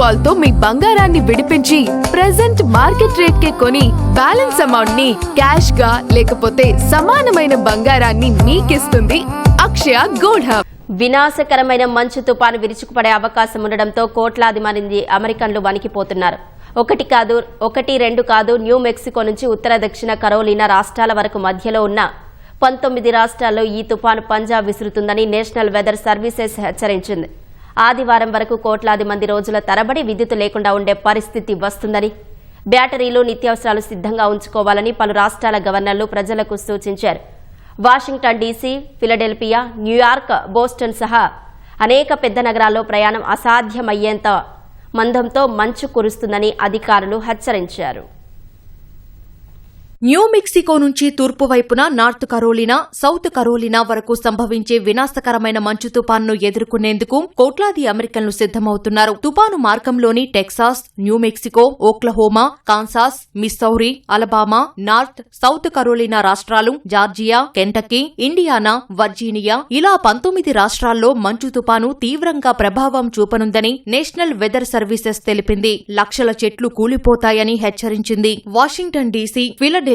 Call తో మీ బంగారాన్ని విడిపించి ప్రెజెంట్ మార్కెట్ రేట్ కే కొని బ్యాలెన్స్ అమౌంట్ ని క్యాష్ గా లేకపోతే సమానమైన బంగారాన్ని మీకిస్తుంది అక్షయ గోల్డ్ హబ్. వినాశకరమైన మంచు తుపాను విరుచుకుపడే అవకాశం ఉండడంతో కోట్లాది మంది అమెరికన్లు వణికిపోతున్నారు. ఒకటి రెండు కాదు, న్యూ మెక్సికో నుంచి ఉత్తర దక్షిణ కరోలినా రాష్ట్రాల వరకు మధ్యలో ఉన్న 19 రాష్ట్రాల్లో ఈ తుపాను పంజా విసురుతుందని నేషనల్ వెదర్ సర్వీసెస్ హెచ్చరించింది. ఆదివారం వరకు కోట్లాది మంది రోజుల తరబడి విద్యుత్ లేకుండా ఉండే పరిస్థితి వస్తుందని, బ్యాటరీలు, నిత్యావసరాలు సిద్ధంగా ఉంచుకోవాలని పలు రాష్ట్రాల గవర్నర్లు ప్రజలకు సూచించారు. Washington DC, Philadelphia, New York, Boston సహా అనేక పెద్ద నగరాల్లో ప్రయాణం అసాధ్యమయ్యేంత మందంతో మంచు కురుస్తుందని అధికారులు హెచ్చరించారు. న్యూ మెక్సికో నుంచి తూర్పు వైపున నార్త్ కరోలినా, సౌత్ కరోలినా వరకు సంభవించే వినాశకరమైన మంచు తుపాన్ను ఎదుర్కొనేందుకు కోట్లాది అమెరికన్లు సిద్దమవుతున్నారు. తుపాను మార్గంలోని Texas, New Mexico, Oklahoma, Kansas, Missouri, Alabama, North, South Carolina రాష్ట్రాలు, జార్జియా, కెంటకీ, ఇండియానా, వర్జీనియా ఇలా 19 రాష్ట్రాల్లో మంచు తుపాను తీవ్రంగా ప్రభావం చూపనుందని నేషనల్ వెదర్ సర్వీసెస్ తెలిపింది. లక్షల చెట్లు కూలిపోతాయని హెచ్చరించింది. Washington DC, Philadelphia,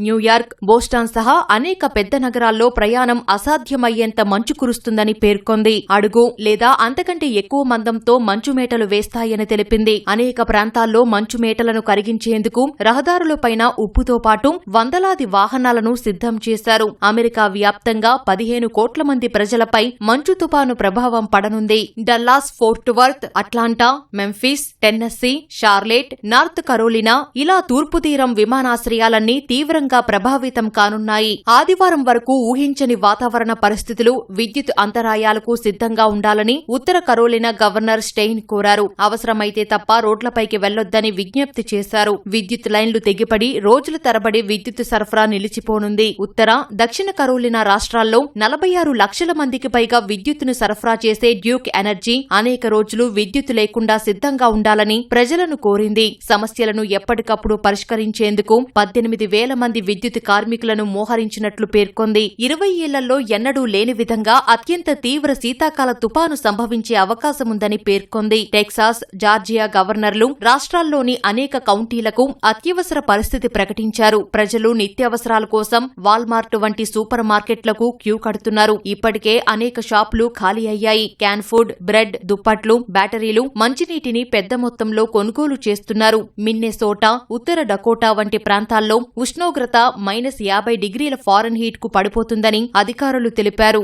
New York, Boston సహా అనేక పెద్ద నగరాల్లో ప్రయాణం అసాధ్యమయ్యేంత మంచు కురుస్తుందని పేర్కొంది. అడుగు లేదా అంతకంటే ఎక్కువ మందంతో మంచుమేటలు వేస్తాయని తెలిపింది. అనేక ప్రాంతాల్లో మంచుమేటలను కరిగించేందుకు రహదారులపైన ఉప్పుతో పాటు వందలాది వాహనాలను సిద్ధం చేశారు. అమెరికా వ్యాప్తంగా 15 కోట్ల మంది ప్రజలపై మంచు తుపాను ప్రభావం పడనుంది. Dallas, Fort Worth, Atlanta, Memphis, Tennessee, Charlotte, North Carolina ఇలా తూర్పు తీరం విమానాశ్రయాలన్నీ తీవ్రంగా ప్రభావితం కానున్నాయి. ఆదివారం వరకు ఊహించని వాతావరణ పరిస్థితులు, విద్యుత్ అంతరాయాలకు సిద్ధంగా ఉండాలని ఉత్తర కరోలినా గవర్నర్ స్టెయిన్ కోరారు. అవసరమైతే తప్ప రోడ్లపైకి వెళ్లొద్దని విజ్ఞప్తి చేశారు. విద్యుత్ లైన్లు తెగిపడి రోజుల తరబడి విద్యుత్ సరఫరా నిలిచిపోనుంది. ఉత్తర, దక్షిణ కరోలినా రాష్ట్రాల్లో 46 లక్షల మందికి పైగా విద్యుత్తును సరఫరా చేసే డ్యూక్ ఎనర్జీ అనేక రోజులు విద్యుత్ లేకుండా సిద్ధంగా ఉండాలని ప్రజలను కోరింది. సమస్యలను ఎప్పటికప్పుడు పరిష్కరించేందుకు 18,000 మంది విద్యుత్ కార్మికులను మోహరించినట్లు పేర్కొంది. 20 ఏళ్లలో ఎన్నడూ లేని విధంగా అత్యంత తీవ్ర శీతాకాల తుపాను సంభవించే అవకాశముందని పేర్కొంది. టెక్సాస్, జార్జియా గవర్నర్లు రాష్ట్రాల్లోని అనేక కౌంటీలకు అత్యవసర పరిస్థితి ప్రకటించారు. ప్రజలు నిత్యావసరాల కోసం వాల్మార్ట్ వంటి సూపర్ మార్కెట్లకు క్యూ కడుతున్నారు. ఇప్పటికే అనేక షాపులు ఖాళీ అయ్యాయి. క్యాన్ ఫుడ్, బ్రెడ్, దుప్పట్లు, బ్యాటరీలు, మంచినీటిని పెద్ద మొత్తంలో కొనుగోలు చేస్తున్నారు. మిన్నెసోటా, ఉత్తర డకోటా వంటి ప్రాంతాల్లో ఉష్ణోగ్రత -50 డిగ్రీల ఫారెన్హీట్ కు పడిపోతుందని అధికారులు తెలిపారు.